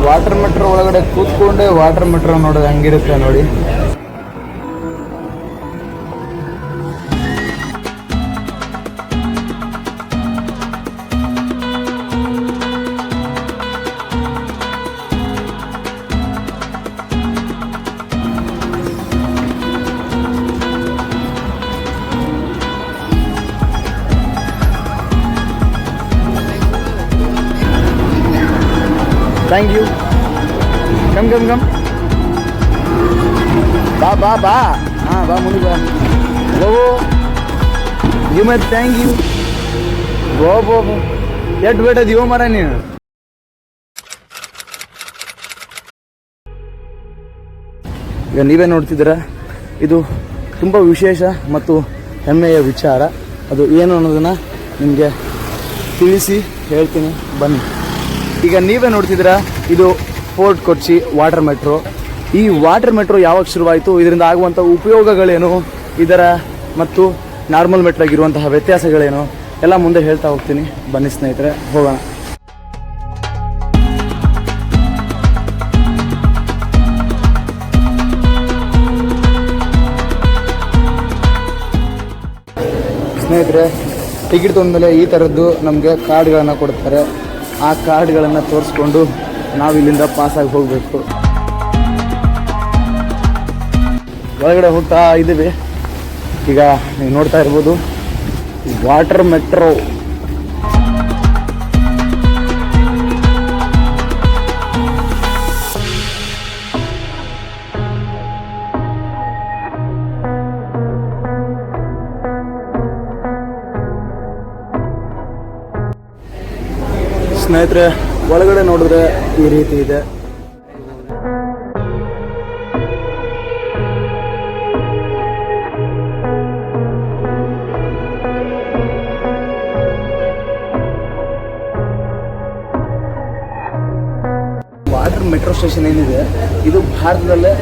Water metro ಒಳಗಡೆ ಕೂತ್ಕೊಂಡೆ water metro ನೋಡೋದು ಹಂಗಿರುತ್ತೆ ನೋಡಿ. Thank you. Come come come ಬಾ ಬಾ ಬಾ. ಹಾಂ ಬಾ ಮುಂದೆ ಬಾ. ಗೋಬೋ ಯು ಮೈ ಥ್ಯಾಂಕ್ ಯು. ಗೋಬೋ ಎಷ್ಟು ಬೇಟದಿವೋ ಮರ ನೀನು. ಈಗ ನೀವೇ ನೋಡ್ತಿದ್ದೀರಾ, ಇದು ತುಂಬ ವಿಶೇಷ ಮತ್ತು ಹೆಮ್ಮೆಯ ವಿಚಾರ. ಅದು ಏನು ಅನ್ನೋದನ್ನು ನಿಮಗೆ ತಿಳಿಸಿ ಹೇಳ್ತೀನಿ ಬನ್ನಿ. ಈಗ ನೀವೇ ನೋಡ್ತಿದ್ದೀರಾ, ಇದು ಫೋರ್ಟ್ ಕೊಚ್ಚಿ ವಾಟರ್ ಮೆಟ್ರೋ. ಈ ವಾಟರ್ ಮೆಟ್ರೋ ಯಾವಾಗ ಶುರುವಾಯಿತು, ಇದರಿಂದ ಆಗುವಂಥ ಉಪಯೋಗಗಳೇನು, ಇದರ ಮತ್ತು ನಾರ್ಮಲ್ ಮೆಟ್ರೋಗಿರುವಂತಹ ವ್ಯತ್ಯಾಸಗಳೇನು ಎಲ್ಲ ಮುಂದೆ ಹೇಳ್ತಾ ಹೋಗ್ತೀನಿ. ಬನ್ನಿ ಸ್ನೇಹಿತರೆ, ಹೋಗೋಣ. ಸ್ನೇಹಿತರೆ, ಟಿಕೆಟ್ ತೊಗೊಂಡ್ಮೇಲೆ ಈ ಥರದ್ದು ನಮಗೆ ಕಾರ್ಡ್ಗಳನ್ನು ಕೊಡ್ತಾರೆ. ಆ ಕಾರ್ಡ್ಗಳನ್ನು ತೋರಿಸ್ಕೊಂಡು ನಾವು ಇಲ್ಲಿಂದ ಪಾಸಾಗಿ ಹೋಗಬೇಕು. ಒಳಗಡೆ ಹೋಗ್ತಾ ಇದ್ದೀವಿ. ಈಗ ನೀವು ನೋಡ್ತಾ ಇರ್ಬೋದು ವಾಟರ್ ಮೆಟ್ರೋ. ಸ್ನೇಹಿತರೆ, ಒಳಗಡೆ ನೋಡಿದ್ರೆ ಈ ರೀತಿ ಇದೆ. ವಾಟರ್ ಮೆಟ್ರೋ ಸ್ಟೇಷನ್ ಏನಿದೆ, ಇದು ಭಾರತದಲ್ಲೇ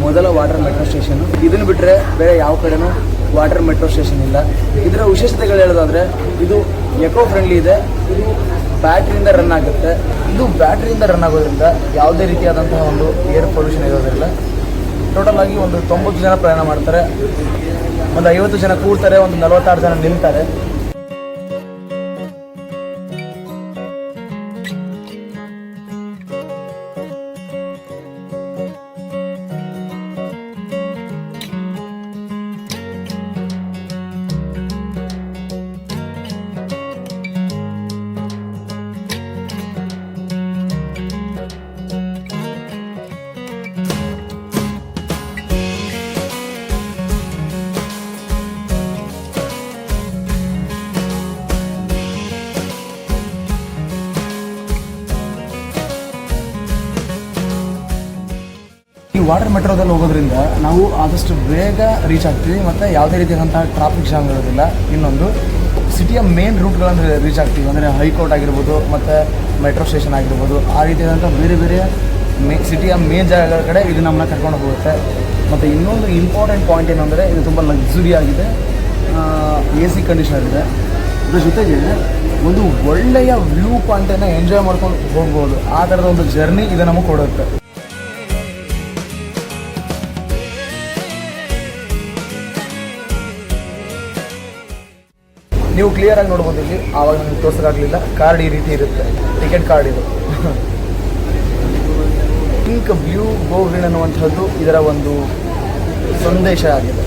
ಮೊದಲ ವಾಟರ್ ಮೆಟ್ರೋ ಸ್ಟೇಷನ್. ಇದನ್ನು ಬಿಟ್ಟರೆ ಬೇರೆ ಯಾವ ಕಡೆನೂ ವಾಟರ್ ಮೆಟ್ರೋ ಸ್ಟೇಷನ್ ಇಲ್ಲ. ಇದರ ವಿಶೇಷತೆಗಳು ಹೇಳೋದಾದರೆ, ಇದು ಎಕೋ ಫ್ರೆಂಡ್ಲಿ ಇದೆ. ಇದು ಬ್ಯಾಟ್ರಿಯಿಂದ ರನ್ ಆಗುತ್ತೆ. ಇದು ಬ್ಯಾಟ್ರಿಯಿಂದ ರನ್ ಆಗೋದ್ರಿಂದ ಯಾವುದೇ ರೀತಿಯಾದಂತಹ ಒಂದು ಏರ್ ಪೊಲ್ಯೂಷನ್ ಇರೋದಿಲ್ಲ. ಟೋಟಲ್ ಆಗಿ ಒಂದು 90 ಜನ ಪ್ರಯಾಣ ಮಾಡ್ತಾರೆ, ಒಂದು 50 ಜನ ಕೂಡ್ತಾರೆ, ಒಂದು 46 ಜನ ನಿಲ್ತಾರೆ. ಈ ವಾಟರ್ ಮೆಟ್ರೋದಲ್ಲಿ ಹೋಗೋದ್ರಿಂದ ನಾವು ಆದಷ್ಟು ಬೇಗ ರೀಚ್ ಆಗ್ತೀವಿ ಮತ್ತು ಯಾವುದೇ ರೀತಿಯಾದಂತಹ ಟ್ರಾಫಿಕ್ ಜಾಮ್ ಇರೋದಿಲ್ಲ. ಇನ್ನೊಂದು, ಸಿಟಿಯ ಮೇನ್ ರೂಟ್ಗಳನ್ನು ರೀಚ್ ಆಗ್ತೀವಿ. ಅಂದರೆ ಹೈಕೋರ್ಟ್ ಆಗಿರ್ಬೋದು ಮತ್ತು ಮೆಟ್ರೋ ಸ್ಟೇಷನ್ ಆಗಿರ್ಬೋದು, ಆ ರೀತಿಯಾದಂಥ ಬೇರೆ ಬೇರೆ ಸಿಟಿಯ ಮೇನ್ ಜಾಗಗಳ ಕಡೆ ಇದು ನಮ್ಮನ್ನ ಕರ್ಕೊಂಡು ಹೋಗುತ್ತೆ. ಮತ್ತು ಇನ್ನೊಂದು ಇಂಪಾರ್ಟೆಂಟ್ ಪಾಯಿಂಟ್ ಏನಂದರೆ, ಇದು ತುಂಬ ಲಕ್ಸುರಿ ಆಗಿದೆ, AC ಕಂಡೀಷನರ್ ಇದೆ. ಇದ್ರ ಜೊತೆಗೆ ಒಂದು ಒಳ್ಳೆಯ ವ್ಯೂ ಪಾಯಿಂಟನ್ನು ಎಂಜಾಯ್ ಮಾಡ್ಕೊಂಡು ಹೋಗ್ಬೋದು. ಆ ಥರದ ಒಂದು ಜರ್ನಿ ಇದು ನಮಗೆ ಕೊಡುತ್ತೆ. ನೀವು ಕ್ಲಿಯರಾಗಿ ನೋಡ್ಬೋದು ಇಲ್ಲಿ. ಆವಾಗ ನನಗೆ ತೋರಿಸೋಕ್ಕಾಗಲಿಲ್ಲ. ಕಾರ್ಡ್ ಈ ರೀತಿ ಇರುತ್ತೆ, ಟಿಕೆಟ್ ಕಾರ್ಡ್ ಇದು. ಪಿಂಕ್ ಬ್ಲೂ ಗೋ ಗ್ರೀನ್ ಅನ್ನುವಂಥದ್ದು ಇದರ ಒಂದು ಸಂದೇಶ ಆಗಿದೆ.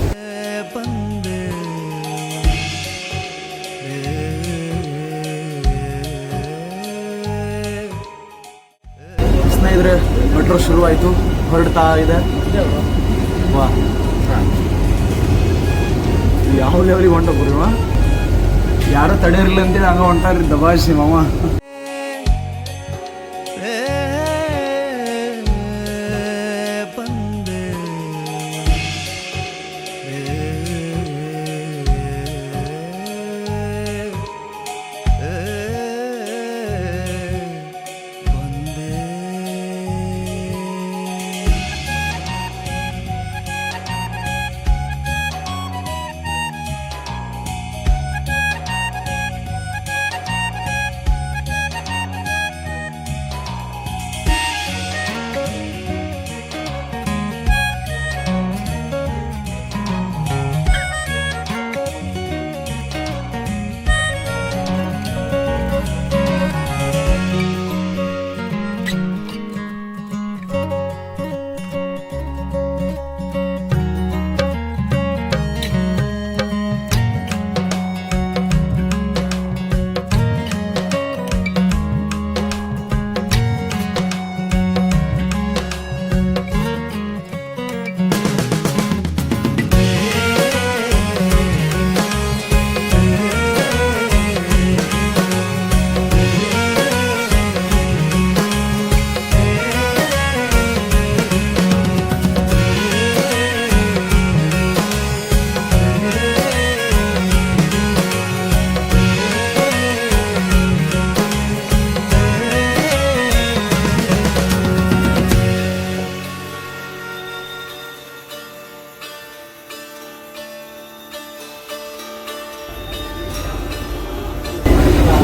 ಸ್ನೇಹಿತರೆ, ಮೆಟ್ರೋ ಶುರುವಾಯಿತು, ಹೊರಡ್ತಾ ಇದೆ. ವಾ, ಯಾವ ಲೆವೆಲಿಗೆ ಹೊಂಟೋಗ್ರಿ ಯಾರೋ ತಡೆಯಿರಲಿಲ್ಲ ಅಂತೇಳಿ ಹಂಗೆ ಹೊಂಟಾರ್ರಿ ದಬಾಯಿಸಿ ಮಾವ.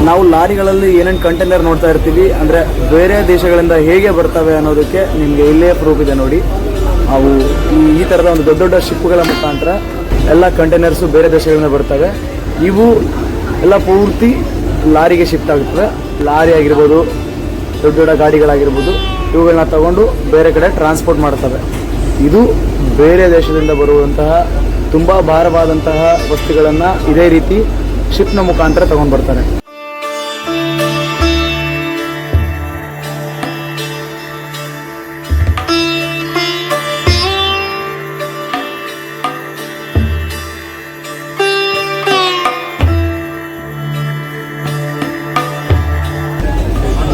ನಾವು ಲಾರಿಗಳಲ್ಲಿ ಏನೇನು ಕಂಟೈನರ್ ನೋಡ್ತಾ ಇರ್ತೀವಿ, ಅಂದರೆ ಬೇರೆ ದೇಶಗಳಿಂದ ಹೇಗೆ ಬರ್ತವೆ ಅನ್ನೋದಕ್ಕೆ ನಿಮಗೆ ಇಲ್ಲೇ ಪ್ರೂಫ್ ಇದೆ ನೋಡಿ. ಅವು ಈ ಥರದ ಒಂದು ದೊಡ್ಡ ದೊಡ್ಡ ಶಿಪ್ಗಳ ಮುಖಾಂತರ ಎಲ್ಲ ಕಂಟೈನರ್ಸು ಬೇರೆ ದೇಶಗಳಿಂದ ಬರ್ತವೆ. ಇವು ಎಲ್ಲ ಪೂರ್ತಿ ಲಾರಿಗೆ ಶಿಫ್ಟ್ ಆಗುತ್ತವೆ. ಲಾರಿ ಆಗಿರ್ಬೋದು, ದೊಡ್ಡ ದೊಡ್ಡ ಗಾಡಿಗಳಾಗಿರ್ಬೋದು, ಇವುಗಳನ್ನ ತಗೊಂಡು ಬೇರೆ ಕಡೆ ಟ್ರಾನ್ಸ್ಪೋರ್ಟ್ ಮಾಡ್ತವೆ. ಇದು ಬೇರೆ ದೇಶದಿಂದ ಬರುವಂತಹ ತುಂಬ ಭಾರವಾದಂತಹ ವಸ್ತುಗಳನ್ನು ಇದೇ ರೀತಿ ಶಿಪ್ನ ಮುಖಾಂತರ ತಗೊಂಡು ಬರ್ತಾರೆ.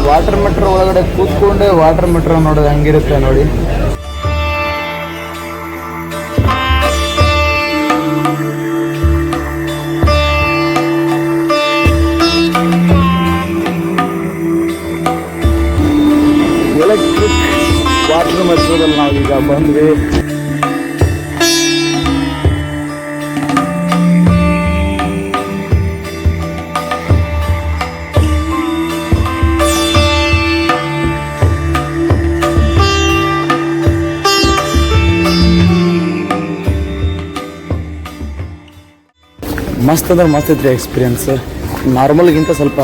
ವಾಟರ್ ಮೆಟ್ರೋ ಒಳಗಡೆ ಕೂತ್ಕೊಂಡೆ ವಾಟರ್ ಮೆಟ್ರೋ ನೋಡೋದು ಹಂಗಿರುತ್ತೆ ನೋಡಿ. ಎಲೆಕ್ಟ್ರಿಕ್ ವಾಟರ್ ಮೆಟ್ರೋದಲ್ಲಿ ನಾವೀಗ ಬಂದ್ವಿ. ಮಸ್ತ್ ಅಂದ್ರೆ ಮಸ್ತ್ ಐತ್ರಿ ಎಕ್ಸ್ಪೀರಿಯನ್ಸ್. ನಾರ್ಮಲ್ಗಿಂತ ಸ್ವಲ್ಪ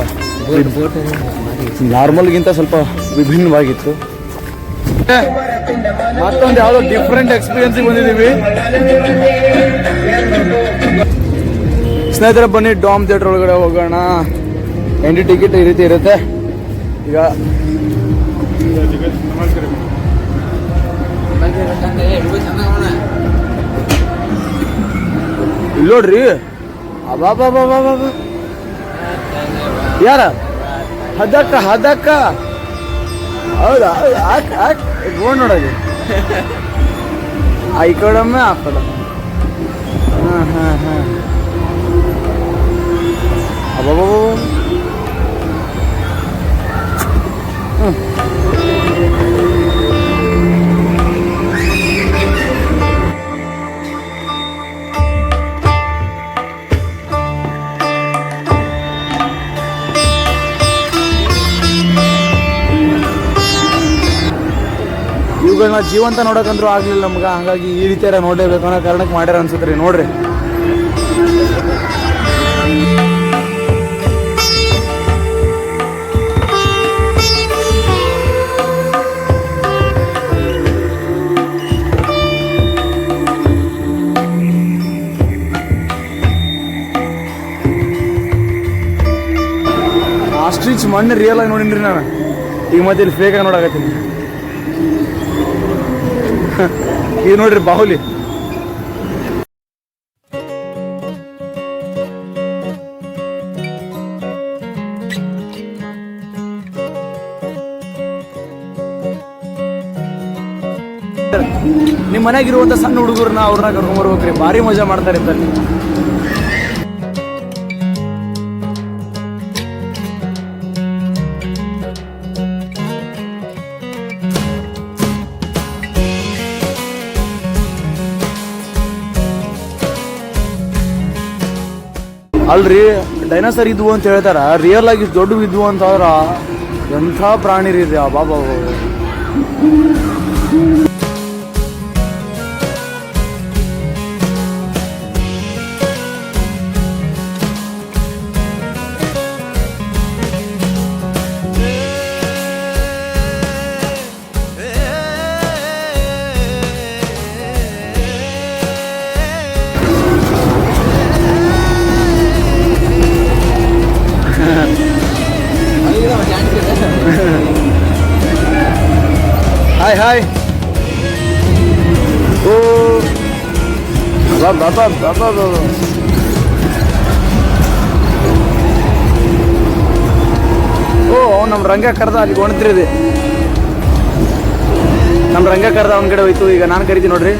ವಿಭಿನ್ನವಾಗಿತ್ತು. ಮತ್ತೊಂದು ಯಾವುದೋ ಡಿಫ್ರೆಂಟ್ ಎಕ್ಸ್ಪೀರಿಯನ್ಸಿಗೆ ಬಂದಿದ್ದೀವಿ ಸ್ನೇಹಿತರೆ. ಬನ್ನಿ ಡಾಮ್ ಥಿಯೇಟರ್ ಒಳಗಡೆ ಹೋಗೋಣ. ಎಂಟ್ರಿ ಟಿಕೆಟ್ ಈ ರೀತಿ ಇರುತ್ತೆ. ಈಗ ಇಲ್ಲಿ ನೋಡ್ರಿ, ಅಬಾಬಾಬಾಬಾಬಾ ಯಾರ ಹದಕ್ಕ ಹೌದಾ? ನೋಡ್ ನೋಡೋದು ಈ ಕಡೊಮ್ಮೆ ಆ ಕಡೆ. ಹಾಂ ಅಬಾಬಾಬಾ ಇವುಗಳನ್ನ ಜೀವಂತ ನೋಡೋಕಂದ್ರೂ ಆಗ್ಲಿಲ್ಲ ನಮ್ಗೆ. ಹಂಗಾಗಿ ಈ ರೀತಿಯಾರ ನೋಡಲೇಬೇಕು ಅನ್ನೋ ಕಾರಣಕ್ಕೆ ಮಾಡ್ಯಾರ ಅನ್ಸುತ್ತೆ ರೀ. ನೋಡ್ರಿ, ಆಸ್ಟ್ರಿಚ್ ಮಣ್ಣು ರಿಯಲ್ ಆಗಿ ನೋಡಿನ್ರಿ ನಾನು. ಈಗ ಮತ್ತೆ ಇಲ್ಲಿ ಫೇಕ್ ಆಗಿ ನೋಡಕತ್ತೀನಿ. ಇದು ನೋಡ್ರಿ ಬಾಹುಲಿ. ನಿಮ್ಮ ಮನೆಯಾಗಿರುವಂಥ ಸಣ್ಣ ಹುಡುಗರನ್ನ ಅವ್ರನ್ನ ಕರ್ಕೊಂಡ್ಬರ್ಬೇಕ್ರಿ. ಭಾರಿ ಮಜಾ ಮಾಡ್ತಾರೆ ಇದ್ದಲ್ಲಿ. ಅಲ್ರಿ, ಡೈನೋಸರ್ ಇದ್ವು ಅಂತ ಹೇಳ್ತಾರ, ರಿಯಲ್ ಆಗಿ ದೊಡ್ಡ ಇದ್ವು ಅಂತಂದ್ರ ಎಂಥ ಪ್ರಾಣಿ ರೀ ಬಾಬಾ. ಹಾಯ್ ಓ ಬಾಬಾ ಓ ನಮ್ಮ ರಂಗ ಕರೆದ ಅಲ್ಲಿ ಒಣತಿರಿದೆ. ನಮ್ಮ ರಂಗ ಕರೆದ ಅವನ ಕಡೆ ಹೋಯ್ತು. ಈಗ ನಾನು ಕರಿತೀನಿ ನೋಡ್ರಿ.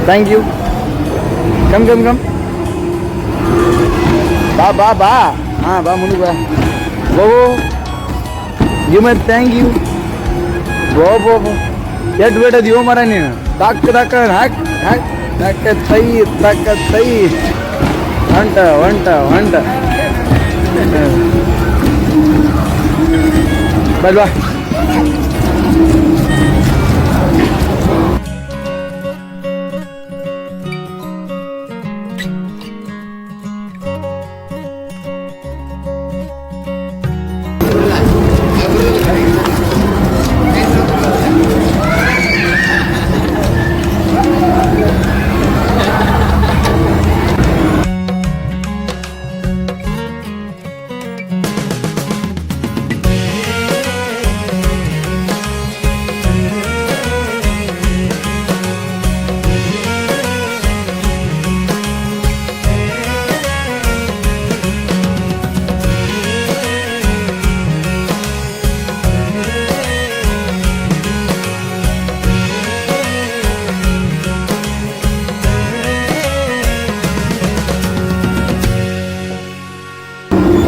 Thank you. ಕಮ್ ಬಾ ಹಾಂ ಬಾ ಮುಂದೆ ಬಾ. ಓ ಯು ಮೈ ಥ್ಯಾಂಕ್ ಯು. ಬೋ ಎಷ್ಟು ಬೇಟದಿಯೋ ಮರ ನೀನು. ತಾಕ ತೈ ಹೊಂಟ ಬಲ್ವಾ.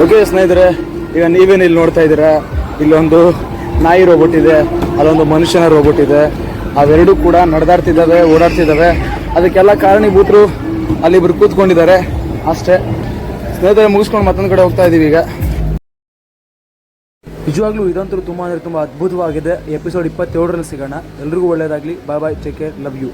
ಓಕೆ ಸ್ನೇಹಿತರೆ, ಈಗ ನೀವೇನು ಇಲ್ಲಿ ನೋಡ್ತಾ ಇದ್ದೀರಾ, ಇಲ್ಲೊಂದು ನಾಯಿ ರೋಬೋಟ್ ಇದೆ, ಅಲ್ಲೊಂದು ಮನುಷ್ಯನ ರೋಬೋಟ್ ಇದೆ. ಅವೆರಡೂ ಕೂಡ ನಡೆದಾಡ್ತಿದ್ದಾವೆ, ಓಡಾಡ್ತಿದ್ದಾವೆ. ಅದಕ್ಕೆಲ್ಲ ಕಾರಣೀಭೂತರು ಅಲ್ಲಿಬ್ರು ಕೂತ್ಕೊಂಡಿದ್ದಾರೆ ಅಷ್ಟೇ. ಸ್ನೇಹಿತರೆ, ಮುಗಿಸ್ಕೊಂಡು ಮತ್ತೊಂದು ಕಡೆ ಹೋಗ್ತಾ ಇದ್ದೀವಿ ಈಗ. ನಿಜವಾಗ್ಲೂ ಇದಂತೂ ತುಂಬ ಅಂದರೆ ತುಂಬ ಅದ್ಭುತವಾಗಿದೆ. ಎಪಿಸೋಡ್ 27ರಲ್ಲಿ ಸಿಗೋಣ. ಎಲ್ರಿಗೂ ಒಳ್ಳೆಯದಾಗಲಿ. ಬಾಯ್, ಟೇಕ್ ಕೇರ್, ಲವ್ ಯು.